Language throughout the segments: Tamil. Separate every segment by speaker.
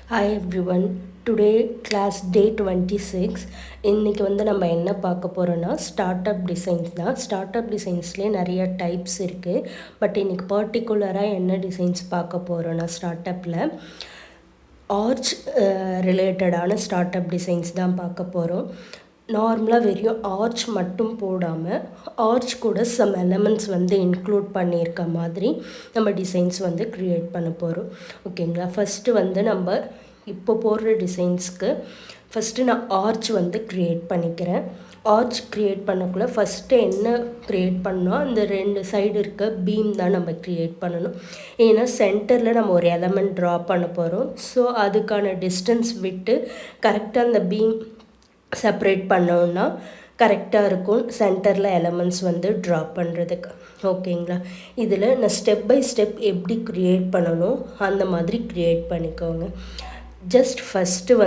Speaker 1: Hi everyone. Today class day 26. இன்னைக்கு நம்ம என்ன பார்க்க போகிறோன்னா ஸ்டார்ட் அப் டிசைன்ஸ் தான். ஸ்டார்ட் அப் டிசைன்ஸ்லேயே நிறைய டைப்ஸ் இருக்குது. பட் இன்றைக்கி பர்டிகுலராக என்ன டிசைன்ஸ் பார்க்க போகிறோன்னா ஸ்டார்ட் அப்பில் ஆர்ச் ரிலேட்டடான ஸ்டார்ட் அப் டிசைன்ஸ் தான் பார்க்க போகிறோம். நார்மலாக வெறும் ஆர்ச் மட்டும் போடாமல் ஆர்ச் கூட சம் எலமெண்ட்ஸ் இன்க்ளூட் பண்ணியிருக்க மாதிரி நம்ம டிசைன்ஸ் க்ரியேட் பண்ண போகிறோம். ஓகேங்களா. ஃபஸ்ட்டு நம்ம இப்போ போடுற டிசைன்ஸ்க்கு ஃபஸ்ட்டு நான் ஆர்ச் க்ரியேட் பண்ணிக்கிறேன். ஆர்ச் க்ரியேட் பண்ணக்குள்ளே ஃபஸ்ட்டு என்ன க்ரியேட் பண்ணோம், அந்த ரெண்டு சைடு இருக்க பீம் தான் நம்ம க்ரியேட் பண்ணணும். ஏன்னா சென்டரில் நம்ம ஒரு எலமெண்ட் ட்ரா பண்ண போகிறோம். ஸோ அதுக்கான டிஸ்டன்ஸ் விட்டு கரெக்டாக அந்த பீம் செப்ரேட் பண்ணோன்னா கரெக்டாக இருக்கும் சென்டரில் எலமெண்ட்ஸ் ட்ரா பண்ணுறதுக்கு. ஓகேங்களா. இதில் நான் ஸ்டெப் பை ஸ்டெப் எப்படி க்ரியேட் பண்ணணும் அந்த மாதிரி க்ரியேட் பண்ணிக்கோங்க. ஜஸ்ட் ஃபஸ்ட்டு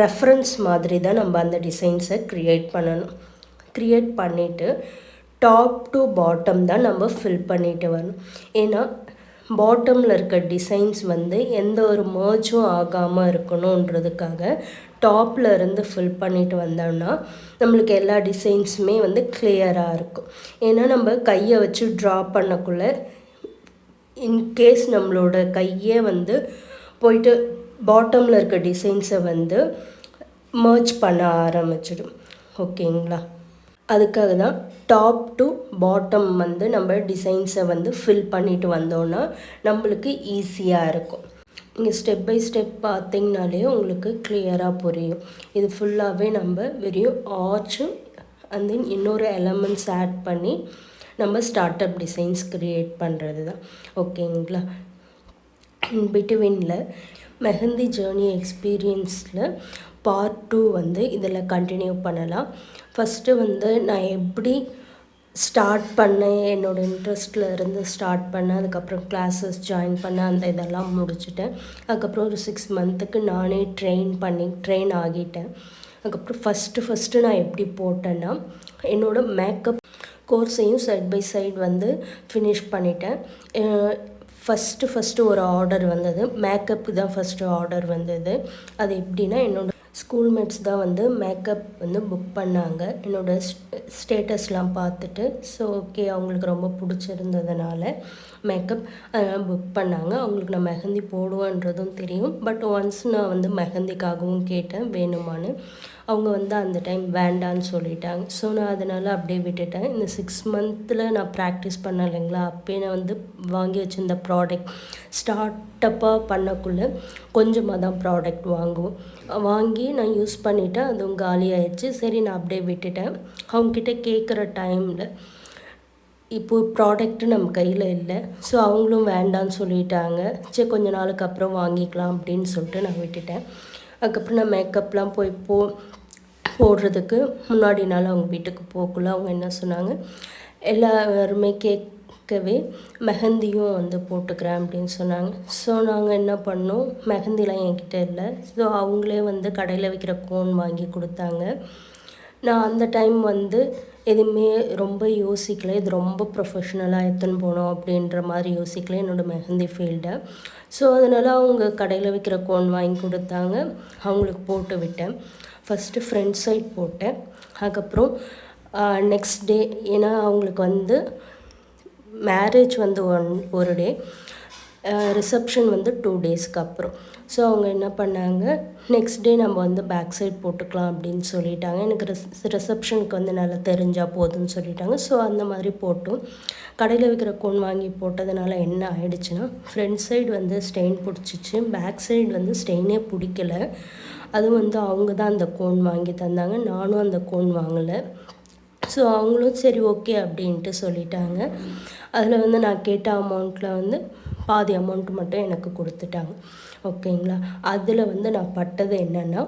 Speaker 1: ரெஃபரன்ஸ் மாதிரி தான் நம்ம அந்த டிசைன்ஸை க்ரியேட் பண்ணணும். க்ரியேட் பண்ணிவிட்டு டாப் டு பாட்டம் தான் நம்ம ஃபில் பண்ணிட்டு வரணும். ஏன்னா பாட்டமில் இருக்க டிசைன்ஸ் எந்த ஒரு மர்ஜும் ஆகாமல் இருக்கணுன்றதுக்காக டாப்பில் இருந்து ஃபில் பண்ணிட்டு வந்தோம்னா நம்மளுக்கு எல்லா டிசைன்ஸுமே கிளியராக இருக்கும். ஏன்னா நம்ம கையை வச்சு ட்ரா பண்ணக்குள்ளே இன்கேஸ் நம்மளோட கையே போயிட்டு பாட்டமில் இருக்க டிசைன்ஸை மர்ஜ் பண்ண ஆரம்பிச்சிடும். ஓகேங்களா. அதுக்காக தான் டாப் டு பாட்டம் நம்ம டிசைன்ஸை ஃபில் பண்ணிட்டு வந்தோன்னா நம்மளுக்கு ஈஸியாக இருக்கும். நீங்கள் ஸ்டெப் பை ஸ்டெப் பார்த்திங்கனாலே உங்களுக்கு கிளியராக புரியும். இது ஃபுல்லாகவே நம்ம வெறும் ஆர்ச்சும் அண்ட் தென் இன்னொரு எலமெண்ட்ஸ் ஆட் பண்ணி நம்ம ஸ்டார்ட் அப் டிசைன்ஸ் க்ரியேட் பண்ணுறது தான். ஓகேங்களா. இன் பிட்வீனில் மெஹந்தி ஜேர்னி எக்ஸ்பீரியன்ஸில் பார்ட் 2 இதில் கண்டினியூ பண்ணலாம். ஃபஸ்ட்டு நான் எப்படி ஸ்டார்ட் பண்ணேன், என்னோடய இன்ட்ரெஸ்ட்டில் இருந்து ஸ்டார்ட் பண்ணேன், அதுக்கப்புறம் கிளாஸஸ் ஜாயின் பண்ணேன், அந்த இதெல்லாம் முடிச்சுட்டேன். அதுக்கப்புறம் ஒரு 6 மந்த்துக்கு நானே ட்ரெயின் ஆகிட்டேன். அதுக்கப்புறம் ஃபஸ்ட்டு நான் எப்படி போட்டேன்னா என்னோடய மேக்கப் கோர்ஸையும் சைட் பை சைடு ஃபினிஷ் பண்ணிட்டேன். ஃபஸ்ட்டு ஒரு ஆர்டர் வந்தது, மேக்கப்புக்கு தான் ஃபஸ்ட்டு ஆர்டர் வந்தது. அது எப்படின்னா என்னோடய ஸ்கூல்மேட்ஸ் தான் மேக்கப் புக் பண்ணாங்க என்னோடய ஸ்டேட்டஸ்லாம் பார்த்துட்டு. ஸோ ஓகே, அவங்களுக்கு ரொம்ப பிடிச்சிருந்ததுனால மேக்கப் புக் பண்ணாங்க. அவங்களுக்கு நான் மெஹந்தி போடுவேன்றதும் தெரியும். பட் ஒன்ஸ் நான் மெஹந்திக்காகவும் கேட்டேன் வேணுமான்னு. அவங்க அந்த டைம் வேண்டான்னு சொல்லிட்டாங்க. ஸோ நான் அதனால் அப்படியே விட்டுட்டேன். இந்த 6 மந்த்தில் நான் ப்ராக்டிஸ் பண்ணேன் இல்லைங்களா, அப்போயே நான் வாங்கி வச்சுருந்த ப்ராடக்ட் ஸ்டார்ட்டப்பாக பண்ணக்குள்ளே கொஞ்சமாக தான் ப்ராடக்ட் வாங்கி நான் யூஸ் பண்ணிவிட்டேன். அதுவும் காலி ஆயிடுச்சு. சரி, நான் அப்படியே விட்டுட்டேன். அவங்கக்கிட்ட கேட்குற டைமில் இப்போது ப்ராடக்ட்டு நம்ம கையில் இல்லை. ஸோ அவங்களும் வேண்டான்னு சொல்லிட்டாங்க. சரி, கொஞ்ச நாளுக்கு அப்புறம் வாங்கிக்கலாம் அப்படின்னு சொல்லிட்டு நான் விட்டுட்டேன். அதுக்கப்புறம் நான் மேக்கப்லாம் போடுறதுக்கு முன்னாடி நாள் அவங்க வீட்டுக்கு போகக்குள்ள அவங்க என்ன சொன்னாங்க, எல்லாருமே கேட்கவே மெஹந்தியும் போட்டுக்கிறேன் அப்படின்னு சொன்னாங்க. ஸோ நாங்கள் என்ன பண்ணோம், மெஹந்திலாம் என்கிட்ட இல்லை. ஸோ அவங்களே கடையில் வைக்கிற கோன் வாங்கி கொடுத்தாங்க. நான் அந்த டைம் எதுவுமே ரொம்ப யோசிக்கலை. இது ரொம்ப ப்ரொஃபஷ்னலாக எடுத்துன்னு போனோம் அப்படின்ற மாதிரி யோசிக்கலை என்னோடய மெஹந்தி ஃபீல்டை. ஸோ அதனால் அவங்க கடையில் வைக்கிற கோன் வாங்கி கொடுத்தாங்க. அவங்களுக்கு போட்டு விட்டேன். ஃபஸ்ட்டு ஃப்ரண்ட் சைட் போட்டேன். அதுக்கப்புறம் நெக்ஸ்ட் டே, ஏன்னா அவங்களுக்கு மேரேஜ் ஒரு டே, ரிசப்ஷன் 2 டேஸ்க்கு அப்புறம். ஸோ அவங்க என்ன பண்ணாங்க, நெக்ஸ்ட் டே நம்ம பேக் சைட் போட்டுக்கலாம் அப்படின்னு சொல்லிட்டாங்க. எனக்கு ரிசப்ஷனுக்கு நல்லா தெரிஞ்சால் போதும்னு சொல்லிட்டாங்க. ஸோ அந்த மாதிரி போட்டோம். கடையில் வைக்கிற கோன் வாங்கி போட்டதுனால என்ன ஆயிடுச்சுன்னா, ஃப்ரண்ட் சைடு ஸ்டெயின் பிடிச்சிச்சு, பேக் சைடு ஸ்டெயினே பிடிக்கல. அது அவங்க தான் அந்த கோன் வாங்கி தந்தாங்க, நானும் அந்த கோன் வாங்கலை. ஸோ அவங்களும் சரி ஓகே அப்படின்ட்டு சொல்லிட்டாங்க. அதில் நான் கேட்ட அமௌண்ட்டில் பாதி அமௌண்ட் மட்டும் எனக்கு கொடுத்துட்டாங்க. ஓகேங்களா. அதில் நான் பட்டது என்னென்னா,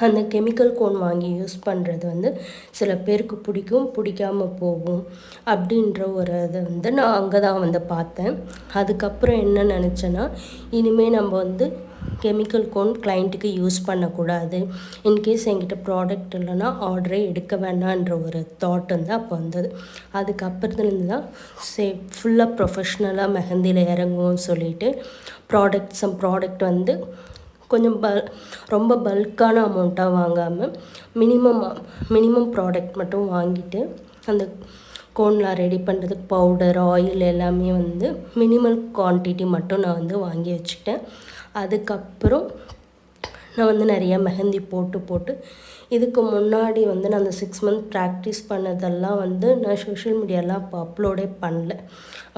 Speaker 1: அந்த கெமிக்கல் கோன் வாங்கி யூஸ் பண்ணுறது வந்து சில பேருக்கு பிடிக்கும், பிடிக்காமல் போகும் அப்படின்ற ஒரு இதை வந்து நான் அங்கே தான் வந்து பார்த்தேன். அதுக்கப்புறம் என்ன நினச்சேன்னா, இனிமேல் நம்ம வந்து கெமிக்கல் கோன் கிளைண்ட்டுக்கு யூஸ் பண்ணக்கூடாது, இன்கேஸ் என்கிட்ட ப்ராடக்ட் இல்லைன்னா ஆர்டரே எடுக்க வேண்டான்ற ஒரு தாட் வந்து அப்போ வந்தது. அதுக்கப்புறத்துலேருந்து தான் ஃபுல்லாக ப்ரொஃபஷ்னலாக மெஹந்தியில் இறங்குவோம்னு சொல்லிட்டு ப்ராடக்ட் வந்து கொஞ்சம் ரொம்ப பல்கான அமௌண்ட்டாக வாங்காமல் மினிமம் ப்ராடக்ட் மட்டும் வாங்கிட்டு அந்த கோன்லாம் ரெடி பண்ணுறதுக்கு பவுடர், ஆயில் எல்லாமே வந்து மினிமல் குவான்டிட்டி மட்டும் நான் வந்து வாங்கி வச்சுக்கிட்டேன். அதுக்கப்புறம் நான் வந்து நிறையா மெஹந்தி போட்டு இதுக்கு முன்னாடி வந்து நான் அந்த 6 மந்த் ப்ராக்டிஸ் பண்ணதெல்லாம் வந்து நான் சோஷியல் மீடியாலாம் அப்போ அப்லோடே பண்ணல.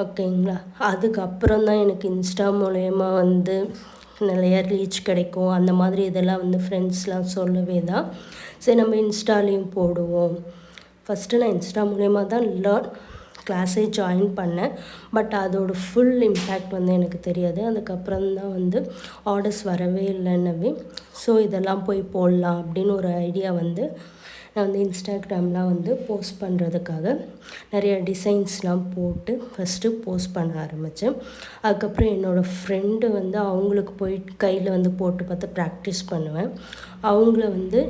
Speaker 1: ஓகேங்களா. அதுக்கப்புறம் தான் எனக்கு இன்ஸ்டா மூலயமா வந்து நிறையா ரீச் கிடைக்கும், அந்த மாதிரி இதெல்லாம் வந்து ஃப்ரெண்ட்ஸ்லாம் சொல்லவே தான் சரி நம்ம இன்ஸ்டாலேயும் போடுவோம். ஃபஸ்ட்டு நான் இன்ஸ்டா மூலயமா தான் கிளாஸே ஜாயின் பண்ணேன். பட் அதோட ஃபுல் இம்பேக்ட் வந்து எனக்கு தெரியாது. அதுக்கப்புறம் தான் வந்து ஆர்டர்ஸ் வரவே இல்லைன்னவே ஸோ இதெல்லாம் போய் போடலாம் அப்படின்னு ஒரு ஐடியா வந்து நான் வந்து இன்ஸ்டாகிராம்லாம் வந்து போஸ்ட் பண்ணுறதுக்காக நிறைய டிசைன்ஸ்லாம் போட்டு ஃபஸ்ட்டு போஸ்ட் பண்ண ஆரம்பித்தேன். அதுக்கப்புறம் என்னோடய ஃப்ரெண்டு வந்து அவங்களுக்கு போயிட்டு கையில் வந்து போட்டு பார்த்து ப்ராக்டிஸ் பண்ணுவேன். அவங்கள வந்து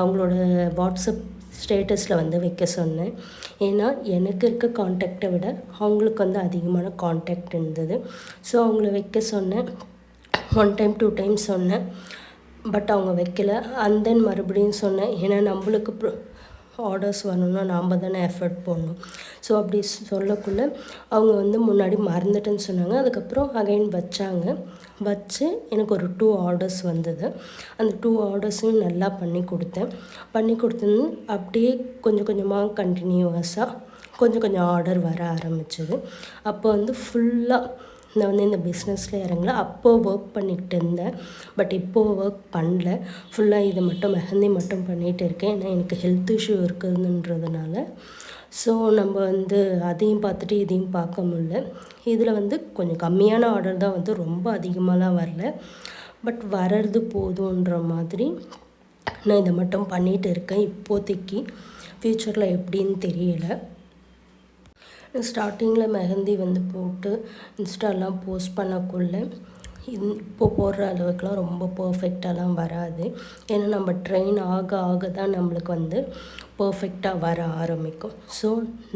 Speaker 1: அவங்களோட வாட்ஸ்அப் ஸ்டேட்டஸில் வந்து வைக்க சொன்னேன். ஏன்னா எனக்கு இருக்க காண்டாக்டை விட அவங்களுக்கு வந்து அதிகமான காண்டாக்ட் இருந்தது. ஸோ அவங்கள வைக்க சொன்னேன். 1 டைம் 2 டைம் சொன்னேன். பட் அவங்க வைக்கல. அண்ட் தென் மறுபடியும் சொன்னேன். ஏன்னா நம்மளுக்கு ஆர்டர்ஸ் வரணும்னா நாம் தானே எஃபர்ட் போடணும். ஸோ அப்படி சொல்லக்குள்ளே அவங்க வந்து முன்னாடி மறந்துட்டேன்னு சொன்னாங்க. அதுக்கப்புறம் அகைன் வச்சு எனக்கு ஒரு 2 ஆர்டர்ஸ் வந்தது. அந்த 2 ஆர்டர்ஸையும் நல்லா பண்ணி கொடுத்தது அப்படியே கொஞ்சம் கொஞ்சமாக கண்டினியூவஸாக கொஞ்சம் ஆர்டர் வர ஆரம்பிச்சது. அப்போ வந்து ஃபுல்லாக நான் வந்து இந்த பிஸ்னஸில் இறங்கல. அப்போது ஒர்க் பண்ணிக்கிட்டு இருந்தேன். பட் இப்போது ஒர்க் பண்ணல. ஃபுல்லாக இதை மட்டும் மெஹந்தி மட்டும் பண்ணிகிட்டு இருக்கேன். ஏன்னா எனக்கு ஹெல்த் இஷ்யூ இருக்குதுன்றதுனால ஸோ நம்ம வந்து அதையும் பார்த்துட்டு இதையும் பார்க்க முடியல. இதில் வந்து கொஞ்சம் கம்மியான ஆர்டர் தான் வந்து ரொம்ப அதிகமாகலாம் வரல. பட் வர்றது போதுன்ற மாதிரி நான் இதை மட்டும் பண்ணிகிட்டு இருக்கேன் இப்போதைக்கு. ஃப்யூச்சரில் எப்படின்னு தெரியலை. ஸ்டார்டிங்கில் மெஹந்தி வந்து போட்டு இன்ஸ்டாலாம் போஸ்ட் பண்ணக்குள்ளே இப்போ போடுற அளவுக்குலாம் ரொம்ப பர்ஃபெக்டாலாம் வராது. ஏன்னா நம்ம ட்ரெயின் ஆக தான் நம்மளுக்கு வந்து பர்ஃபெக்டாக வர ஆரம்பிக்கும். ஸோ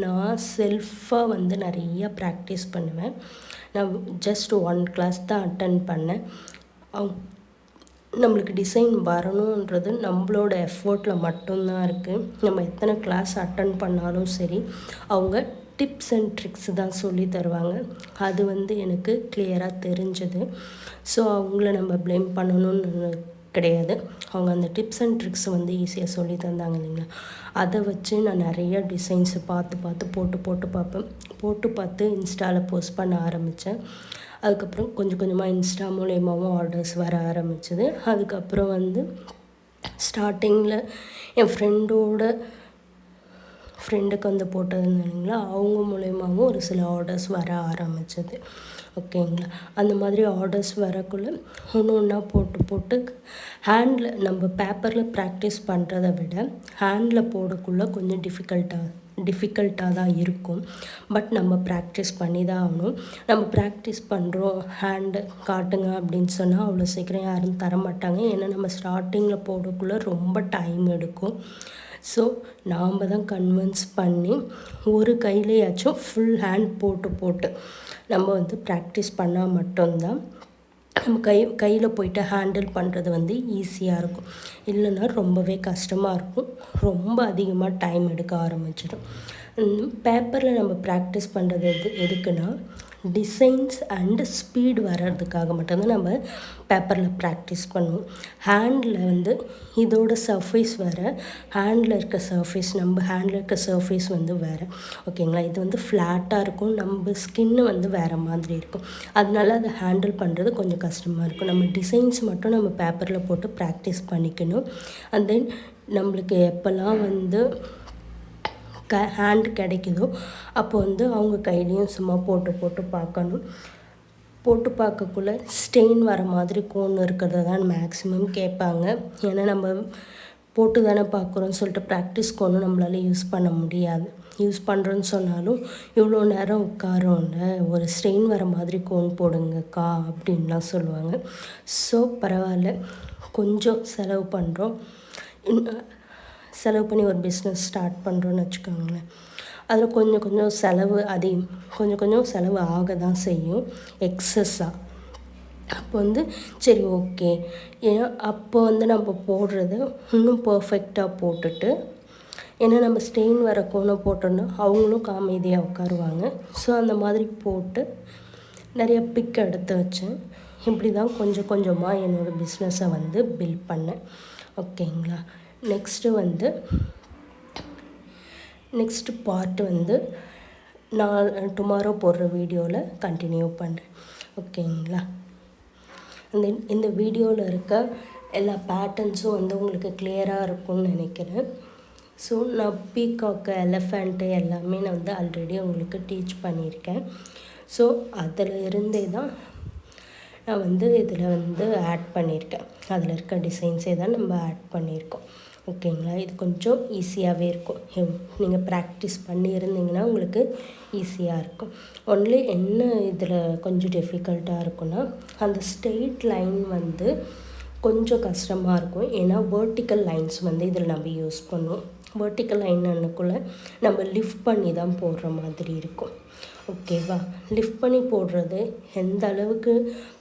Speaker 1: நான் செல்ஃபாக வந்து நிறையா ப்ராக்டிஸ் பண்ணுவேன். நான் ஜஸ்ட் 1 கிளாஸ் தான் அட்டன் பண்ணேன். நம்மளுக்கு டிசைன் வரணுன்றது நம்மளோட எஃபோர்ட்டில் மட்டும்தான் இருக்குது. நம்ம எத்தனை கிளாஸ் அட்டன் பண்ணாலும் சரி, அவங்க டிப்ஸ் அண்ட் ட்ரிக்ஸ் தான் சொல்லி தருவாங்க. அது வந்து எனக்கு கிளியராக தெரிஞ்சது. ஸோ அவங்கள நம்ம ப்ளேம் பண்ணணும்னு கிடையாது. அவங்க அந்த டிப்ஸ் அண்ட் ட்ரிக்ஸ் வந்து ஈஸியாக சொல்லி தந்தாங்க இல்லைங்களா. அதை வச்சு நான் நிறைய டிசைன்ஸை பார்த்து போட்டு பார்த்து இன்ஸ்டாவில் போஸ்ட் பண்ண ஆரம்பித்தேன். அதுக்கப்புறம் கொஞ்சமாக இன்ஸ்டா மூலயமாவும் ஆர்டர்ஸ் வர ஆரம்பிச்சது. அதுக்கப்புறம் வந்து ஸ்டார்டிங்கில் என் ஃப்ரெண்டுக்கு வந்து போட்டதுங்களா, அவங்க மூலயமாவும் ஒரு சில ஆர்டர்ஸ் வர ஆரம்பிச்சது. ஓகேங்களா. அந்த மாதிரி ஆர்டர்ஸ் வரக்குள்ளே ஒன்றா போட்டு ஹேண்டில் நம்ம பேப்பரில் ப்ராக்டிஸ் பண்ணுறத விட ஹேண்டில் போடக்குள்ளே கொஞ்சம் டிஃபிகல்ட்டாக தான் இருக்கும். பட் நம்ம ப்ராக்டிஸ் பண்ணி தான் ஆகணும். நம்ம ப்ராக்டிஸ் பண்ணுறோம், ஹேண்டு காட்டுங்க அப்படின்னு சொன்னால் அவ்வளோ சீக்கிரம் யாரும் தரமாட்டாங்க. ஏன்னா நம்ம ஸ்டார்டிங்கில் போடக்குள்ளே ரொம்ப டைம் எடுக்கும். ஸோ நாம் தான் கன்வின்ஸ் பண்ணி ஒரு கையிலேயாச்சும் ஃபுல் ஹேண்ட் போட்டு நம்ம வந்து ப்ராக்டிஸ் பண்ணால் மட்டும்தான் நம்ம கையில் போய்ட்டு ஹேண்டில் பண்ணுறது வந்து ஈஸியாக இருக்கும். இல்லைன்னா ரொம்பவே கஷ்டமாக இருக்கும். ரொம்ப அதிகமாக டைம் எடுக்க ஆரம்பிச்சிடும். பேப்பரில் நம்ம ப்ராக்டிஸ் பண்ணுறது எதுக்குன்னா டிசைன்ஸ் அண்டு ஸ்பீடு வர்றதுக்காக மட்டும்தான் நம்ம பேப்பரில் ப்ராக்டிஸ் பண்ணுவோம். ஹேண்டில் வந்து இதோட சர்ஃபேஸ் வேறு, ஹேண்டில் இருக்க சர்ஃபேஸ் நம்ம ஹேண்டில் இருக்க சர்ஃபேஸ் வந்து வேறு. ஓகேங்களா. இது வந்து ஃப்ளாட்டாக இருக்கும், நம்ம ஸ்கின்னு வந்து வேறு மாதிரி இருக்கும். அதனால அதை ஹேண்டில் பண்ணுறது கொஞ்சம் கஷ்டமாக இருக்கும். நம்ம டிசைன்ஸ் மட்டும் நம்ம பேப்பரில் போட்டு ப்ராக்டிஸ் பண்ணிக்கணும். அண்ட் தென் நம்மளுக்கு எப்போல்லாம் வந்து ஹேண்ட் கிடைக்குதோ அப்போ வந்து அவங்க கையிலையும் சும்மா போட்டு பார்க்கணும். போட்டு பார்க்கக்குள்ள ஸ்டெயின் வர மாதிரி கோன் இருக்கிறத தான் மேக்ஸிமம் கேட்பாங்க. ஏன்னா நம்ம போட்டு தானே பார்க்குறோன்னு சொல்லிட்டு ப்ராக்டிஸ் கோனும் நம்மளால யூஸ் பண்ண முடியாது. யூஸ் பண்ணுறோன்னு சொன்னாலும் இவ்வளோ நேரம் உட்காரோம்ல, ஒரு ஸ்ட்ரெயின் வர மாதிரி கோன் போடுங்கக்கா அப்படின்லாம் சொல்லுவாங்க. ஸோ பரவாயில்ல, கொஞ்சம் செலவு பண்ணுறோம். செலவு பண்ணி ஒரு பிஸ்னஸ் ஸ்டார்ட் பண்ணுறோன்னு வச்சுக்கோங்களேன். அதில் கொஞ்சம் கொஞ்சம் செலவு கொஞ்சம் கொஞ்சம் செலவு ஆக தான் செய்யும் எக்ஸஸ்ஸாக. அப்போ சரி ஓகே, ஏன்னா அப்போ நம்ம போடுறது இன்னும் பர்ஃபெக்டாக போட்டுட்டு, ஏன்னா நம்ம ஸ்டெயின் வர கோணம் போட்டோன்னா அவங்களும் காமெதியாக உட்காருவாங்க. ஸோ அந்த மாதிரி போட்டு நிறைய பிக் எடுத்து வச்சேன். இப்படி தான் கொஞ்சம் கொஞ்சமாக என்னோடய பிஸ்னஸை பில்ட் பண்ணேன். ஓகேங்களா. நெக்ஸ்ட்டு பார்ட் நான் டுமாரோ போடுற வீடியோவில் கண்டினியூ பண்ணுறேன். ஓகேங்களா. இந்த வீடியோவில் இருக்க எல்லா பேட்டர்ன்ஸும் உங்களுக்கு கிளியராக இருக்கும்னு நினைக்கிறேன். ஸோ நான் பீகாக்கு, எலஃபண்ட்டு எல்லாமே நான் ஆல்ரெடி உங்களுக்கு டீச் பண்ணியிருக்கேன். ஸோ அதில் இருந்தே தான் நான் இதில் ஆட் பண்ணியிருக்கேன். அதில் இருக்க டிசைன்ஸே தான் நம்ம ஆட் பண்ணியிருக்கோம். ஓகேங்களா. இது கொஞ்சம் ஈஸியாகவே இருக்கும். நீங்கள் ப்ராக்டிஸ் பண்ணியிருந்தீங்கன்னா உங்களுக்கு ஈஸியாக இருக்கும். ஒன்லி என்ன இதில் கொஞ்சம் டிஃபிகல்ட்டாக இருக்குன்னா, அந்த ஸ்ட்ரெயிட் லைன் கொஞ்சம் கஷ்டமாக இருக்கும். ஏன்னா வேர்ட்டிக்கல் லைன்ஸ் இதில் நம்ம யூஸ் பண்ணுவோம். வேர்ட்டிக்கல் லைனுக்குள்ளே நம்ம லிஃப்ட் பண்ணி தான் போடுற மாதிரி இருக்கும். ஓகேவா. லிஃப்ட் பண்ணி போடுறது எந்த அளவுக்கு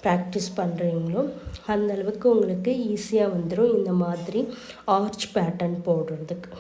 Speaker 1: ப்ராக்டிஸ் பண்ணுறீங்களோ அந்த அளவுக்கு உங்களுக்கு ஈஸியாக வந்துடும் இந்த மாதிரி ஆர்ச் பேட்டர்ன் போடுறதுக்கு.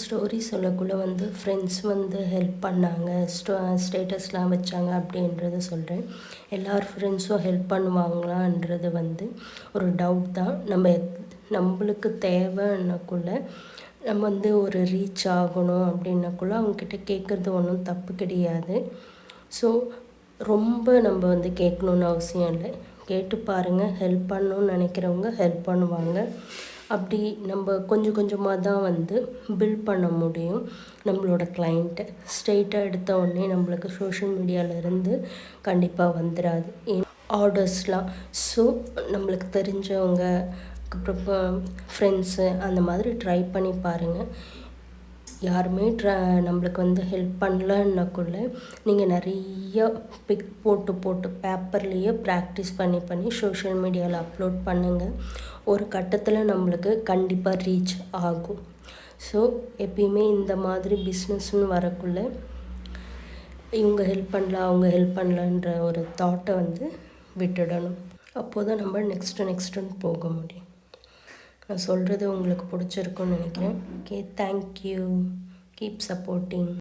Speaker 1: ஸ்டோரி சொல்லக்குள்ளே ஃப்ரெண்ட்ஸ் ஹெல்ப் பண்ணாங்க, ஸ்டேட்டஸ்லாம் வச்சாங்க அப்படின்றத சொல்கிறேன். எல்லார் ஃப்ரெண்ட்ஸும் ஹெல்ப் பண்ணுவாங்களான்றது ஒரு டவுட் தான். நம்மளுக்கு தேவைன்னக்குள்ளே நம்ம ஒரு ரீச் ஆகணும் அப்படின்னக்குள்ளே அவங்கக்கிட்ட கேட்குறது ஒன்றும் தப்பு கிடையாது. ஸோ ரொம்ப நம்ம வந்து கேட்கணுன்னு அவசியம் இல்லை. கேட்டு பாருங்கள். ஹெல்ப் பண்ணணுன்னு நினைக்கிறவங்க ஹெல்ப் பண்ணுவாங்க. அப்படி நம்ம கொஞ்சம் கொஞ்சமாக தான் வந்து பில்ட் பண்ண முடியும் நம்மளோட கிளைண்ட்டை. ஸ்ட்ரெயிட்டாக எடுத்த உடனே நம்மளுக்கு சோஷியல் மீடியாவிலேருந்து கண்டிப்பாக வந்துடாது ஆர்டர்ஸ்லாம். ஸோ நம்மளுக்கு தெரிஞ்சவங்க, அப்புறம் ஃப்ரெண்ட்ஸு அந்த மாதிரி ட்ரை பண்ணி பாருங்கள். யாருமே நம்மளுக்கு வந்து ஹெல்ப் பண்ணலன்னாக்குள்ள நீங்கள் நிறைய பிக் போட்டு பேப்பர்லேயே ப்ராக்டிஸ் பண்ணி சோஷியல் மீடியாவில் அப்லோட் பண்ணுங்கள். ஒரு கட்டத்தில் நம்மளுக்கு கண்டிப்பாக ரீச் ஆகும். ஸோ எப்பயுமே இந்த மாதிரி பிஸ்னஸ்ன்னு வரக்குள்ள இவங்க ஹெல்ப் பண்ணலாம் அவங்க ஹெல்ப் பண்ணலான்ற ஒரு தாட்டை வந்து விட்டுடணும். அப்போது தான் நம்ம நெக்ஸ்ட்டுன்னு போக முடியும். நான் சொல்கிறது உங்களுக்கு பிடிச்சிருக்குன்னு நினைக்கிறேன். Okay, thank you. Keep supporting.